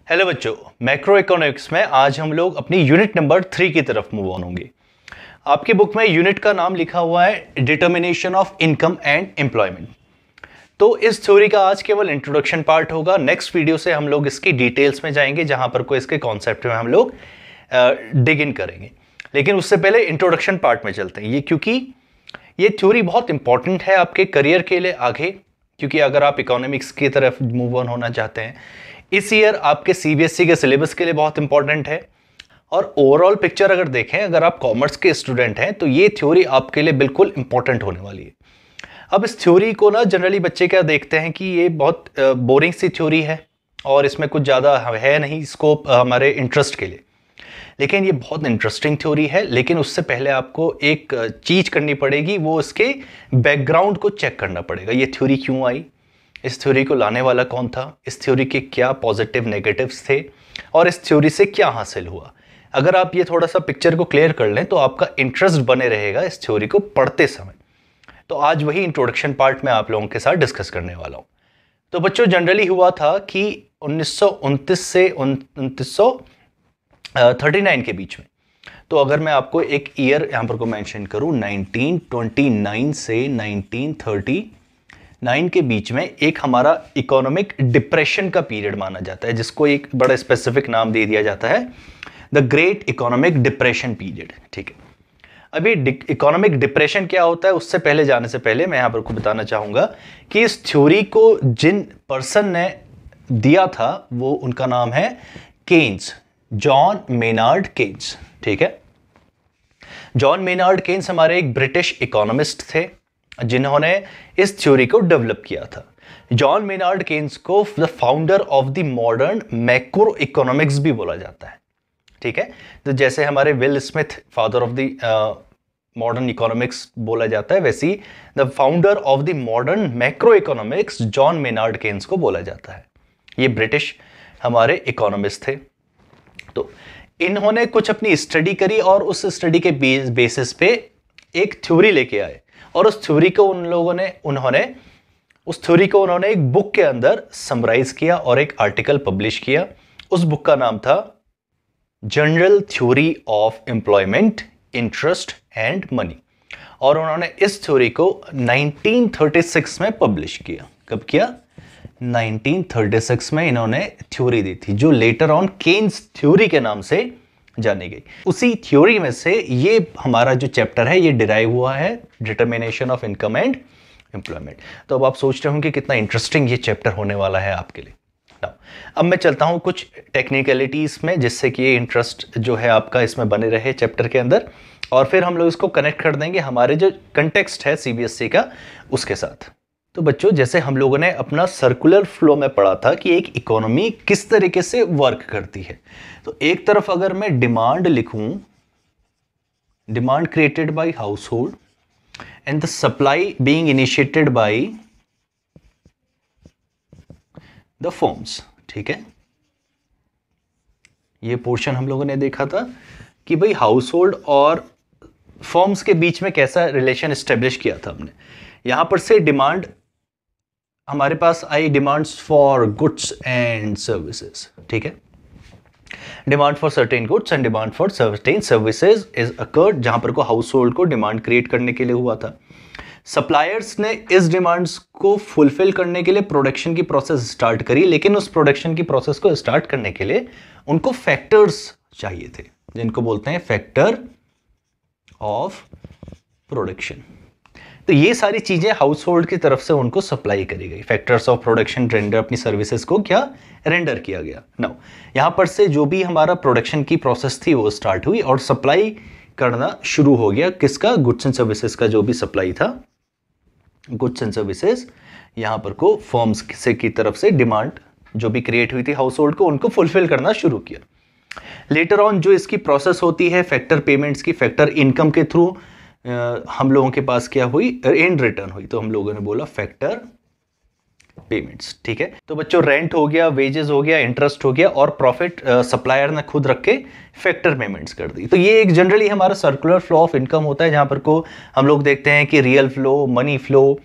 Hello बच्चों, macro economics में आज हम लोग अपनी यूनिट नंबर 3 की तरफ मूव ऑन होंगे। आपकी बुक में यूनिट का नाम लिखा हुआ है determination of income and employment. तो इस थ्योरी का आज केवल इंट्रोडक्शन पार्ट होगा। नेक्स्ट वीडियो से हम लोग इसकी डिटेल्स में जाएंगे, जहां पर कोई इसके कॉन्सेप्ट में हम लोग डिग इन करेंगे। लेकिन उससे पहले इंट्रोडक्शन पार्ट में चलते हैं, क्योंकि ये थ्योरी बहुत इंपॉर्टेंट है आपके करियर के लिए आगे। क्योंकि अगर आप इकोनॉमिक्स की तरफ मूव ऑन होना चाहते हैं, इस ईयर आपके सीबीएसई के सिलेबस के लिए बहुत इंपॉर्टेंट है। और ओवरऑल पिक्चर अगर देखें, अगर आप कॉमर्स के स्टूडेंट हैं तो ये थ्योरी आपके लिए बिल्कुल इंपॉर्टेंट होने वाली है। अब इस थ्योरी को ना जनरली बच्चे क्या देखते हैं कि ये बहुत बोरिंग सी थ्योरी है और इसमें कुछ ज़्यादा है नहीं स्कोप हमारे इंटरेस्ट के लिए। लेकिन ये बहुत इंटरेस्टिंग थ्योरी है। लेकिन उससे पहले आपको एक चीज़ करनी पड़ेगी, वो इसके बैकग्राउंड को चेक करना पड़ेगा। ये थ्योरी क्यों आई, इस थ्योरी को लाने वाला कौन था, इस थ्योरी के क्या पॉजिटिव नेगेटिव्स थे और इस थ्योरी से क्या हासिल हुआ। अगर आप ये थोड़ा सा पिक्चर को क्लियर कर लें तो आपका इंटरेस्ट बने रहेगा इस थ्योरी को पढ़ते समय। तो आज वही इंट्रोडक्शन पार्ट में आप लोगों के साथ डिस्कस करने वाला हूं। तो बच्चों, जनरली हुआ था कि 1929 से 1939 के बीच में, तो अगर मैं आपको एक ईयर यहां पर को मेंशन करूं, 1929 से 1939 के बीच में एक हमारा इकोनॉमिक डिप्रेशन का पीरियड माना जाता है, जिसको एक बड़ा स्पेसिफिक नाम दे दिया जाता है, the great economic depression period. ठीक है, अभी इकोनॉमिक डिप्रेशन क्या होता है उससे पहले जाने से पहले मैं यहां पर को बताना चाहूंगा कि इस थ्योरी को जिन पर्सन ने दिया था वो उनका नाम है केन्स, जॉन मेनार्ड केन्स। ठीक है, जॉन मेनार्ड केन्स हमारे एक ब्रिटिश इकोनॉमिस्ट थे जिन्होंने इस थ्योरी को डेवलप किया था। जॉन मेनार्ड केन्स को the founder of the modern macroeconomics भी बोला जाता है। ठीक है, तो जैसे हमारे Will Smith father of the modern economics बोला जाता है, वैसे ही the founder of the modern macroeconomics John Maynard Keynes को बोला जाता है। ये ब्रिटिश हमारे इकोनॉमिस्ट थे। तो इन्होंने कुछ अपनी स्टडी करी और उस स्टडी के बेसिस पे एक थ्योरी लेके आए और उस थ्योरी को उन्होंने एक बुक के अंदर समराइज किया और एक आर्टिकल पब्लिश किया। उस बुक का नाम था general theory of employment, interest and money. और उन्होंने इस थ्योरी को 1936 में पब्लिश किया। कब किया? 1936 में इन्होंने थ्योरी दी थी, जो लेटर ऑन केन्स थ्योरी के नाम से जानी गई। उसी थ्योरी में से ये हमारा जो चैप्टर है ये डिराइव हुआ है, determination of income and employment. तो अब आप सोच रहे होंगे कितना इंटरेस्टिंग ये चैप्टर होने वाला है आपके लिए। अब मैं चलता हूं कुछ टेक्निकलिटीज में, जिससे कि ये इंटरेस्ट जो है आपका इसमें बने रहे चैप्टर के अंदर, और फिर हम लोग इसको कनेक्ट कर देंगे हमारे जो कंटेक्स्ट है सीबीएसई का उसके साथ। तो बच्चों, जैसे हम लोगों ने अपना सर्कुलर फ्लो में पढ़ा था कि एक इकोनॉमी किस तरीके से वर्क करती है, तो एक तरफ अगर मैं डिमांड लिखूं, demand created by house hold and the supply being initiated by the firms. ठीक है, ये पोर्शन हम लोगों ने देखा था कि भाई हाउस होल्ड और फर्म्स के बीच में कैसा रिलेशन एस्टेब्लिश किया था हमने। यहां पर से डिमांड हमारे पास आई, demands for goods and services. ठीक है, demand for certain goods and demand for certain services is occurred, जहां पर को हाउस होल्ड को डिमांड क्रिएट करने के लिए हुआ था। सप्लायर्स ने इस डिमांड्स को फुलफिल करने के लिए प्रोडक्शन की प्रोसेस स्टार्ट करी, लेकिन उस प्रोडक्शन की प्रोसेस को स्टार्ट करने के लिए उनको फैक्टर्स चाहिए थे, जिनको बोलते हैं फैक्टर ऑफ प्रोडक्शन। तो ये सारी चीजें हाउस होल्ड की तरफ से उनको सप्लाई करी गई। फैक्टर्स ऑफ प्रोडक्शन रेंडर, अपनी सर्विसेज को क्या रेंडर किया गया। नाउ यहां पर से जो भी हमारा प्रोडक्शन की प्रोसेस थी वो स्टार्ट हुई और सप्लाई करना शुरू हो गया। किसका? गुड्स एंड सर्विसेज का जो भी सप्लाई था, गुड्स एंड सर्विसेज यहां पर को फर्म्स से की तरफ से डिमांड जो भी क्रिएट हुई थी हाउस होल्ड को, उनको फुलफिल करना शुरू किया। लेटर ऑन जो इसकी प्रोसेस होती है फैक्टर पेमेंट्स की, फैक्टर इनकम के थ्रू हम लोगों के पास क्या हुई, एंड रिटर्न हुई, तो हम लोगों ने बोला फैक्टर पेमेंट्स। ठीक है, तो बच्चों रेंट हो गया, वेजेस हो गया, इंटरेस्ट हो गया और प्रॉफिट सप्लायर ने खुद रख के फैक्टर पेमेंट्स कर दी। तो ये एक जनरली हमारा सर्कुलर फ्लो ऑफ इनकम होता है, जहां पर को हम लोग देखते हैं कि रियल फ्लो, मनी फ्लो,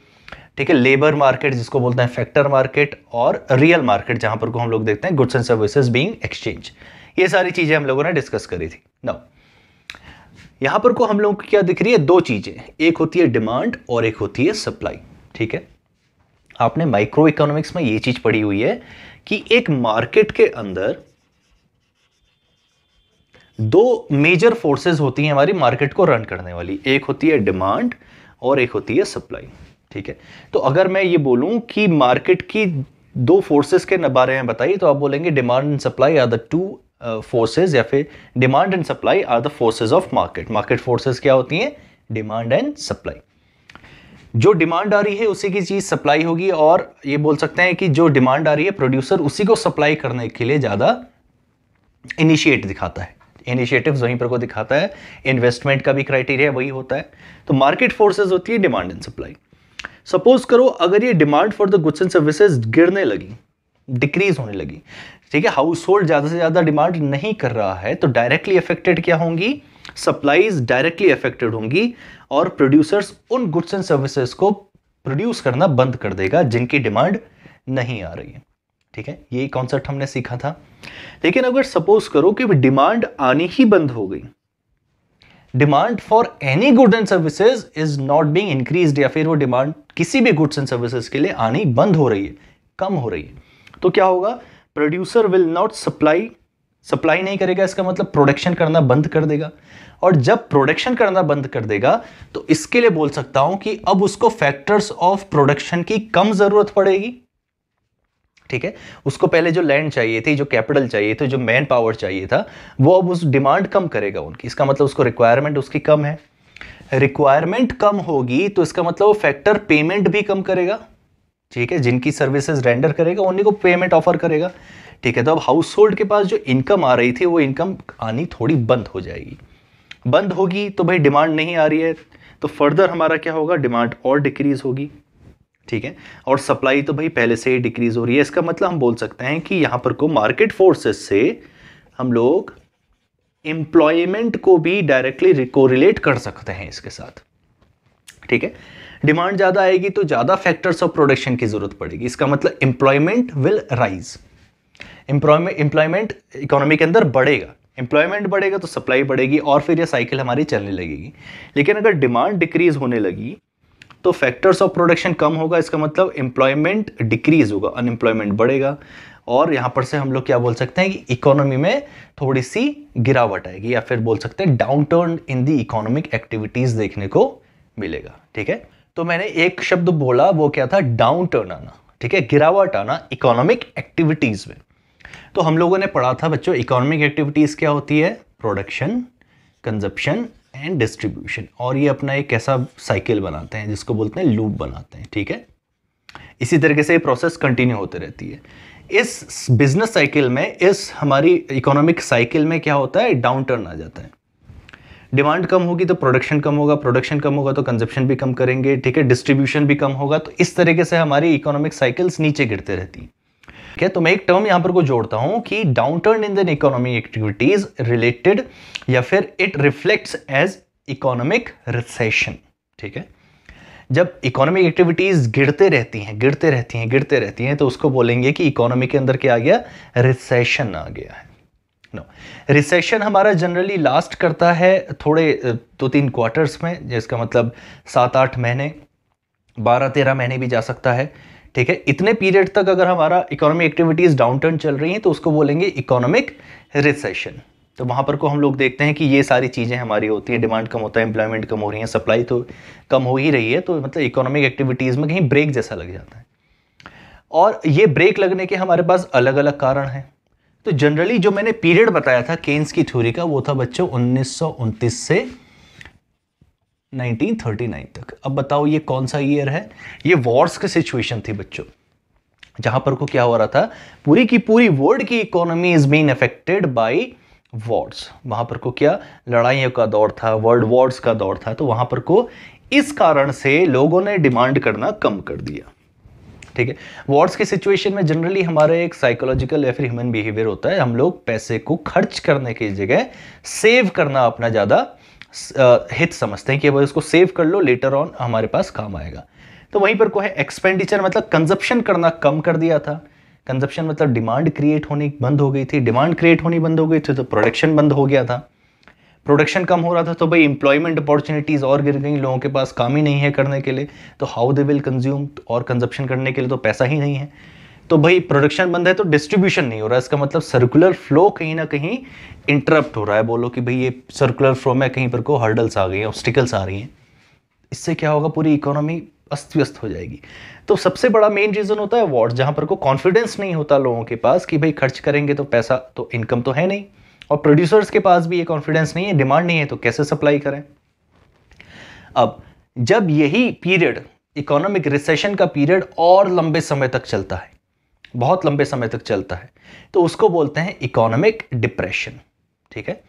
ठीक है, लेबर मार्केट जिसको बोलते हैं फैक्टर मार्केट, और रियल मार्केट जहां पर को हम लोग देखते हैं goods and services being exchange. ये सारी चीजें हम लोगों ने डिस्कस करी थी। नाउ यहां पर को हम लोगों को क्या दिख रही है, दो चीजें, एक होती है डिमांड और एक होती है सप्लाई। ठीक है, आपने माइक्रो इकोनॉमिक्स में ये चीज पढ़ी हुई है कि एक मार्केट के अंदर दो मेजर फोर्सेस होती हैं हमारी मार्केट को रन करने वाली, एक होती है डिमांड और एक होती है सप्लाई। ठीक है, तो अगर मैं ये बोलूं कि मार्केट की दो फोर्सेस के बारे में बताइए तो आप बोलेंगे demand and supply are the two forces, या फिर demand and supply are the forces of market. Market forces क्या होती हैं, डिमांड एंड सप्लाई। जो डिमांड आ रही है उसी की चीज सप्लाई होगी, और ये बोल सकते हैं कि जो डिमांड आ रही है प्रोड्यूसर उसी को सप्लाई करने के लिए ज्यादा इनिशिएट दिखाता है, इनिशिएटिव्स वहीं पर को दिखाता है, इन्वेस्टमेंट का भी क्राइटेरिया वही होता है। तो मार्केट फोर्सेस होती है डिमांड एंड सप्लाई। सपोज करो अगर ये demand for the goods and services गिरने लगी, डिक्रीज होने लगी, ठीक है, हाउस होल्ड ज्यादा से ज्यादा डिमांड नहीं कर रहा है, तो डायरेक्टली अफेक्टेड क्या होंगी, सप्लाईज डायरेक्टली अफेक्टेड होंगी, और प्रोड्यूसर्स उन गुड्स एंड सर्विसेज को प्रोड्यूस करना बंद कर देगा जिनकी डिमांड नहीं आ रही है। ठीक है, यही कॉन्सेप्ट हमने सीखा था। लेकिन अगर सपोज करो कि डिमांड आनी ही बंद हो गई, demand for any good and services is not being increased, या फिर वो डिमांड किसी भी गुड्स एंड सर्विसेज के लिए आनी बंद हो रही है, कम हो रही है, तो क्या होगा, प्रोड्यूसर विल नॉट सप्लाई नहीं करेगा, इसका मतलब प्रोडक्शन करना बंद कर देगा। और जब प्रोडक्शन करना बंद कर देगा तो इसके लिए बोल सकता हूं कि अब उसको फैक्टर्स ऑफ प्रोडक्शन की कम जरूरत पड़ेगी। ठीक है, उसको पहले जो लैंड चाहिए थी, जो कैपिटल चाहिए थे, जो मैन पावर चाहिए था, वो अब उस डिमांड कम करेगा उनकी, इसका मतलब उसको रिक्वायरमेंट उसकी कम है। रिक्वायरमेंट कम होगी तो इसका मतलब वो फैक्टर पेमेंट भी कम करेगा। ठीक है, जिनकी सर्विसेज रेंडर करेगा उन्हीं को पेमेंट ऑफर करेगा। ठीक है, तो अब हाउस होल्ड के पास जो इनकम आ रही थी वो इनकम आनी थोड़ी बंद हो जाएगी। बंद होगी तो भाई डिमांड नहीं आ रही है, तो फर्दर हमारा क्या होगा, डिमांड और डिक्रीज होगी। ठीक है, और सप्लाई तो भाई पहले से ही डिक्रीज हो रही है। इसका मतलब हम बोल सकते हैं कि यहां पर को मार्केट फोर्सेस से हम लोग एम्प्लॉयमेंट को भी डायरेक्टली कोरिलेट कर सकते हैं इसके साथ। ठीक है, डिमांड ज्यादा आएगी तो ज्यादा फैक्टर्स ऑफ प्रोडक्शन की जरूरत पड़ेगी, इसका मतलब employment will rise, employment economy के अंदर बढ़ेगा, एम्प्लॉयमेंट बढ़ेगा तो सप्लाई बढ़ेगी, और फिर ये साइकिल हमारी चलने लगेगी। लेकिन अगर डिमांड डिक्रीज होने लगी तो फैक्टर्स ऑफ प्रोडक्शन कम होगा, इसका मतलब एम्प्लॉयमेंट डिक्रीज होगा, अनएम्प्लॉयमेंट बढ़ेगा, और यहां पर से हम लोग क्या बोल सकते हैं कि इकोनॉमी में थोड़ी सी गिरावट आएगी, या फिर बोल सकते हैं down turn in the economic activities देखने को मिलेगा। ठीक है, तो मैंने एक शब्द बोला, वो क्या था, डाउन टर्न आना। ठीक है, गिरावट आना इकोनॉमिक एक्टिविटीज में। तो हम लोगों ने पढ़ा था बच्चों, इकोनॉमिक एक्टिविटीज क्या होती है, प्रोडक्शन, कंजप्शन एंड डिस्ट्रीब्यूशन, और ये अपना एक ऐसा साइकिल बनाते हैं जिसको बोलते हैं लूप बनाते हैं। ठीक है, इसी तरीके से ये प्रोसेस कंटिन्यू होते रहती है। इस बिजनेस साइकिल में, इस हमारी इकोनॉमिक साइकिल में क्या होता है, डाउन टर्न आ जाता है। डिमांड कम होगी तो प्रोडक्शन कम होगा, प्रोडक्शन कम होगा तो कंजप्शन भी कम करेंगे। ठीक है, डिस्ट्रीब्यूशन भी कम होगा, तो इस तरीके से हमारी इकोनॉमिक साइकिल्स नीचे गिरते रहती हैं। ठीक है, तो मैं एक टर्म यहां पर को जोड़ता हूं कि downturn in the economic activities related, या फिर it reflects as economic recession. ठीक है, जब इकोनॉमिक एक्टिविटीज गिरते रहती हैं तो उसको बोलेंगे कि इकोनॉमी के अंदर क्या आ गया, रिसेशन आ गया है। नो, रिसेशन हमारा जनरली लास्ट करता है थोड़े 2-3 क्वार्टर्स में, जिसका मतलब 7-8 महीने, 12-13 महीने भी जा सकता है। ठीक है, इतने पीरियड तक अगर हमारा इकोनॉमिक एक्टिविटीज डाउनटर्न चल रही हैं तो उसको बोलेंगे इकोनॉमिक रिसेशन। तो वहां पर को हम लोग देखते हैं कि ये सारी चीजें हमारी होती हैं, डिमांड कम होता है, एम्प्लॉयमेंट कम हो रही है, सप्लाई तो कम हो ही रही है, तो मतलब इकोनॉमिक एक्टिविटीज में कहीं ब्रेक जैसा लग जाता है। और ये ब्रेक लगने के हमारे पास अलग अलग कारण हैं। तो जनरली जो मैंने पीरियड बताया था केन्स की थ्योरी का, वो था बच्चों 1929 से 1939 तक। अब बताओ ये कौन सा ईयर है, ये वॉर्स की सिचुएशन थी बच्चों, जहां पर को क्या हो रहा था, पूरी की पूरी वर्ल्ड की economy is being affected by Wars. वहां पर को क्या, लड़ाइयों का दौर था, वर्ल्ड वॉर्स का दौर था, तो वहां पर को इस कारण से लोगों ने डिमांड करना कम कर दिया। ठीक है, वॉर्स की सिचुएशन में जनरली हमारा एक साइकोलॉजिकल या फिर ह्यूमन बिहेवियर होता है, हम लोग पैसे को खर्च करने की जगह सेव करना अपना ज्यादा हित समझते हैं कि भाई उसको सेव कर लो, लेटर ऑन हमारे पास काम आएगा। तो वहीं पर को है एक्सपेंडिचर, मतलब कंजप्शन करना कम कर दिया था। कंजप्शन मतलब डिमांड क्रिएट होनी बंद हो गई थी, डिमांड क्रिएट होनी बंद हो गई थी तो प्रोडक्शन बंद हो गया था। प्रोडक्शन कम हो रहा था तो भाई एम्प्लॉयमेंट अपॉर्चुनिटीज़ और गिर गई, लोगों के पास काम ही नहीं है करने के लिए, तो हाउ दे विल कंज्यूम, और कंजप्शन करने के लिए तो पैसा ही नहीं है। तो भाई प्रोडक्शन बंद है तो डिस्ट्रीब्यूशन नहीं हो रहा है, इसका मतलब सर्कुलर फ्लो कहीं ना कहीं इंटरप्ट हो रहा है। बोलो कि भाई ये सर्कुलर फ्लो में कहीं पर को हर्डल्स आ गई हैं, ऑब्स्टिकल्स आ रही हैं, इससे क्या होगा, पूरी इकोनॉमी अस्त व्यस्त हो जाएगी। तो सबसे बड़ा मेन रीजन होता है वॉट, जहां पर को कॉन्फिडेंस नहीं होता लोगों के पास कि भाई खर्च करेंगे तो पैसा, तो इनकम तो है नहीं, और प्रोड्यूसर्स के पास भी ये कॉन्फिडेंस नहीं है, डिमांड नहीं है, तो कैसे सप्लाई करें। अब जब यही पीरियड, इकोनॉमिक रिसेशन का पीरियड और लंबे समय तक चलता है, बहुत लंबे समय तक चलता है, तो उसको बोलते हैं इकोनॉमिक डिप्रेशन। ठीक है,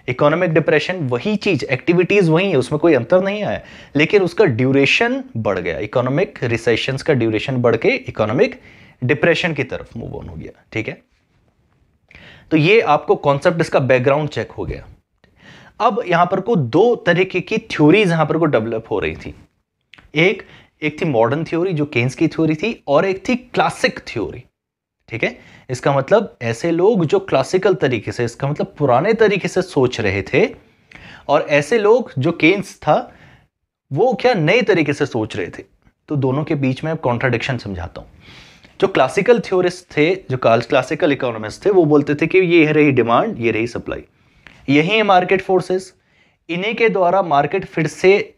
इकोनॉमिक डिप्रेशन वही चीज, एक्टिविटीज वही है, उसमें कोई अंतर नहीं आया, लेकिन उसका ड्यूरेशन बढ़ गया। इकोनॉमिक रिसेशन का ड्यूरेशन बढ़ के इकोनॉमिक डिप्रेशन की तरफ मूव ऑन हो गया। ठीक है, तो ये आपको कॉन्सेप्ट, इसका बैकग्राउंड चेक हो गया। अब यहां पर को दो तरीके की थ्योरीज यहां पर को डेवलप हो रही थी। एक थी मॉडर्न थ्योरी जो केन्स की थ्योरी थी, और एक थी क्लासिक थ्योरी। ठीक है, इसका मतलब ऐसे लोग जो क्लासिकल तरीके से, इसका मतलब पुराने तरीके से सोच रहे थे, और ऐसे लोग जो केन्स था वो क्या नए तरीके से सोच रहे थे। तो दोनों के बीच में कॉन्ट्राडिक्शन समझाता हूं। जो क्लासिकल थ्योरिस्ट थे, जो क्लासिकल इकोनॉमिस्ट थे, वो बोलते थे कि ये रही डिमांड, ये रही सप्लाई, यही है मार्केट फोर्सेस, इन्हीं के द्वारा मार्केट फिर से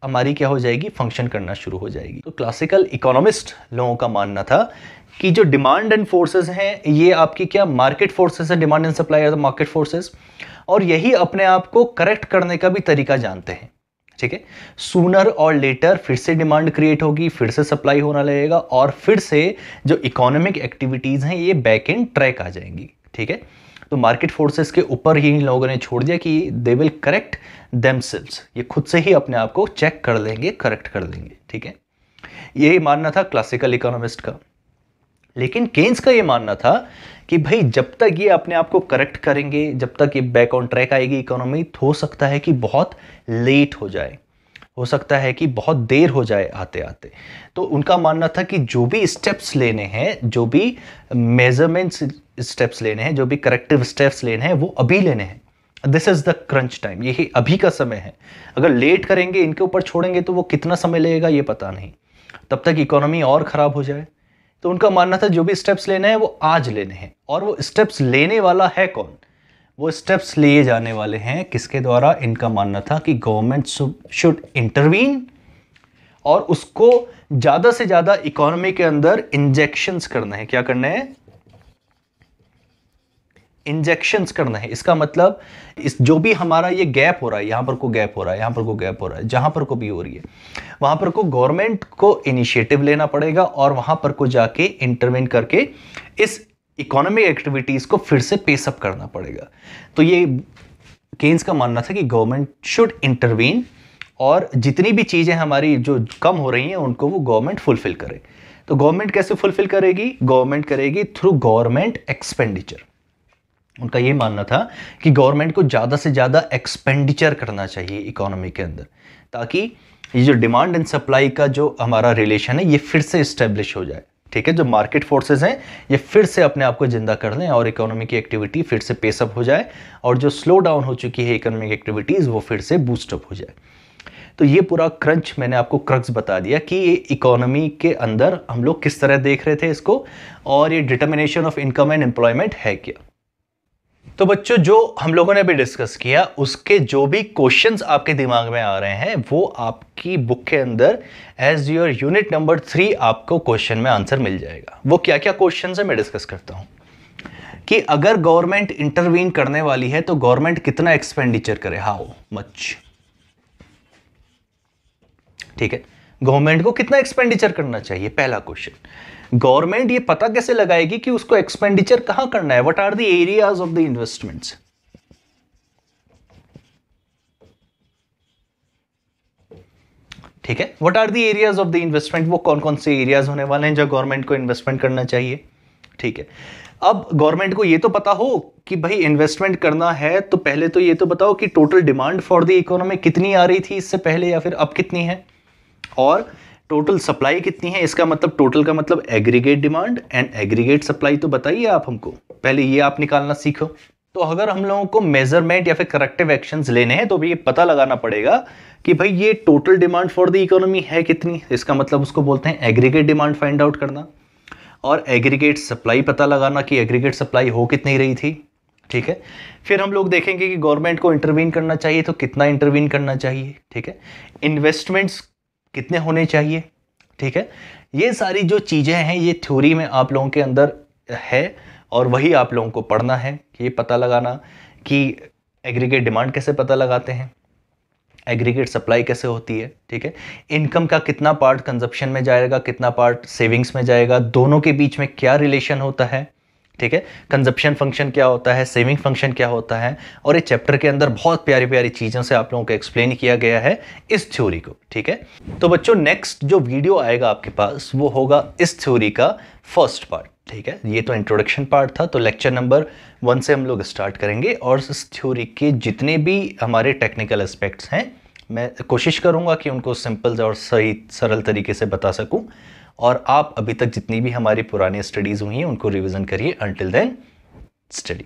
हमारी क्या हो जाएगी, फंक्शन करना शुरू हो जाएगी। तो क्लासिकल इकोनॉमिस्ट लोगों का मानना था कि जो डिमांड एंड फोर्सेस हैं, ये आपकी क्या मार्केट फोर्सेस है, demand and supply are the market forces, और यही अपने आप को करेक्ट करने का भी तरीका जानते हैं। ठीक है, सूनर और लेटर फिर से डिमांड क्रिएट होगी, फिर से सप्लाई होना लगेगा, और फिर से जो इकोनॉमिक एक्टिविटीज हैं ये बैक इन ट्रैक आ जाएंगी। ठीक है, तो मार्केट फोर्सेस के ऊपर ही इन लोगों ने छोड़ दिया कि दे विल करेक्ट देमसेल्व्स, ये खुद से ही अपने आप को चेक कर लेंगे, करेक्ट कर लेंगे। ठीक है, यही मानना था क्लासिकल इकोनॉमिस्ट का। लेकिन केन्स का ये मानना था कि भाई जब तक ये अपने आप को करेक्ट करेंगे, जब तक ये बैक ऑन ट्रैक आएगी इकोनॉमी, तो हो सकता है कि बहुत लेट हो जाए, हो सकता है कि बहुत देर हो जाए आते आते। तो उनका मानना था कि जो भी स्टेप्स लेने हैं, जो भी मेजरमेंट्स स्टेप्स लेने हैं, जो भी करेक्टिव स्टेप्स लेने हैं, वो अभी लेने हैं। This is the crunch time, यही अभी का समय है। अगर लेट करेंगे, इनके ऊपर छोड़ेंगे, तो वो कितना समय लगेगा ये पता नहीं, तब तक इकोनॉमी और खराब हो जाए। तो उनका मानना था जो भी स्टेप्स लेने हैं वो आज लेने हैं। और वो स्टेप्स लेने वाला है कौन, वो स्टेप्स लिए जाने वाले हैं किसके द्वारा, इनका मानना था कि गवर्नमेंट शुड इंटरवीन, और उसको ज्यादा से ज्यादा इकोनॉमी के अंदर इंजेक्शंस करना है। क्या करना है, इंजेक्शंस करना है। इसका मतलब इस जो भी हमारा ये गैप हो रहा है, यहां पर को गैप हो रहा है, यहां पर को गैप हो रहा है, जहां पर को भी हो रही है, वहां पर को गवर्नमेंट को इनिशिएटिव लेना पड़ेगा, और वहां पर को जाके इंटरवेन करके इस इकोनॉमिक एक्टिविटीज को फिर से पेसअप करना पड़ेगा। तो ये केन्स का मानना था कि गवर्नमेंट शुड इंटरवीन, और जितनी भी चीजें हमारी जो कम हो रही हैं उनको वो गवर्नमेंट फुलफिल करे। तो गवर्नमेंट कैसे फुलफिल करेगी, गवर्नमेंट करेगी थ्रू गवर्नमेंट एक्सपेंडिचर। उनका ये मानना था कि गवर्नमेंट को ज़्यादा से ज़्यादा एक्सपेंडिचर करना चाहिए इकोनॉमी के अंदर, ताकि ये जो डिमांड एंड सप्लाई का जो हमारा रिलेशन है ये फिर से इस्टेब्लिश हो जाए। ठीक है, जो मार्केट फोर्सेस हैं ये फिर से अपने आप को जिंदा कर लें, और इकोनॉमी की एक्टिविटी फिर से पेसअप हो जाए, और जो स्लो डाउन हो चुकी है इकोनॉमिक एक्टिविटीज़ वो फिर से बूस्टअप हो जाए। तो ये पूरा क्रंच मैंने आपको क्रक्स बता दिया कि ये इकोनॉमी के अंदर हम लोग किस तरह देख रहे थे इसको, और ये determination of income and employment है क्या। तो बच्चों, जो हम लोगों ने भी डिस्कस किया उसके जो भी क्वेश्चंस आपके दिमाग में आ रहे हैं वो आपकी बुक के अंदर एज योर यूनिट नंबर 3 आपको क्वेश्चन में आंसर मिल जाएगा। वो क्या क्या क्वेश्चंस है मैं डिस्कस करता हूं, कि अगर गवर्नमेंट इंटरवीन करने वाली है तो गवर्नमेंट कितना एक्सपेंडिचर करे, हाउ मच। ठीक है, गवर्नमेंट को कितना एक्सपेंडिचर करना चाहिए, पहला क्वेश्चन। गवर्नमेंट ये पता कैसे लगाएगी कि उसको एक्सपेंडिचर कहां करना है, what are the areas of the investments. ठीक है, what are the areas of the investment, वो कौन कौन से एरियाज होने वाले हैं जो गवर्नमेंट को इन्वेस्टमेंट करना चाहिए। ठीक है, अब गवर्नमेंट को ये तो पता हो कि भाई इन्वेस्टमेंट करना है, तो पहले तो ये तो बताओ कि total demand for the economy कितनी आ रही थी इससे पहले, या फिर अब कितनी है, और टोटल सप्लाई कितनी है, इसका मतलब टोटल का मतलब aggregate demand and aggregate supply, तो बताइए आप हमको, पहले ये आप निकालना सीखो। तो अगर हम लोगों को मेजरमेंट या फिर करेक्टिव एक्शंस लेने हैं तो भी ये पता लगाना पड़ेगा कि भाई ये total demand for the economy है कितनी, इसका मतलब उसको बोलते हैं एग्रीगेट डिमांड फाइंड आउट करना, और एग्रीगेट सप्लाई पता लगाना कि एग्रीगेट सप्लाई हो कितनी रही थी, ठीक है। फिर हम लोग देखेंगे कि गवर्नमेंट को इंटरवीन करना चाहिए तो कितना इंटरवीन करना चाहिए, ठीक है। इन्वेस्टमेंट्स कितने होने चाहिए, ठीक है। ये सारी जो चीज़ें हैं ये थ्योरी में आप लोगों के अंदर है और वही आप लोगों को पढ़ना है कि ये पता लगाना कि एग्रीगेट डिमांड कैसे पता लगाते हैं, एग्रीगेट सप्लाई कैसे होती है, ठीक है। इनकम का कितना पार्ट कंजप्शन में जाएगा, कितना पार्ट सेविंग्स में जाएगा, दोनों के बीच में क्या रिलेशन होता है, ठीक है। कंजप्शन फंक्शन क्या होता है, सेविंग फंक्शन क्या होता है, और ये चैप्टर के अंदर बहुत प्यारी प्यारी चीज़ों से आप लोगों को एक्सप्लेन किया गया है इस थ्योरी को, ठीक है। तो बच्चों नेक्स्ट जो वीडियो आएगा आपके पास वो होगा इस थ्योरी का फर्स्ट पार्ट, ठीक है। ये तो इंट्रोडक्शन पार्ट था, तो लेक्चर नंबर 1 से हम लोग स्टार्ट करेंगे और इस थ्योरी के जितने भी हमारे टेक्निकल एस्पेक्ट्स हैं मैं कोशिश करूंगा कि उनको सिंपल और सही सरल तरीके से बता सकूं, और आप अभी तक जितनी भी हमारी पुरानी स्टडीज़ हुई हैं उनको रिवीजन करिए। Until then study.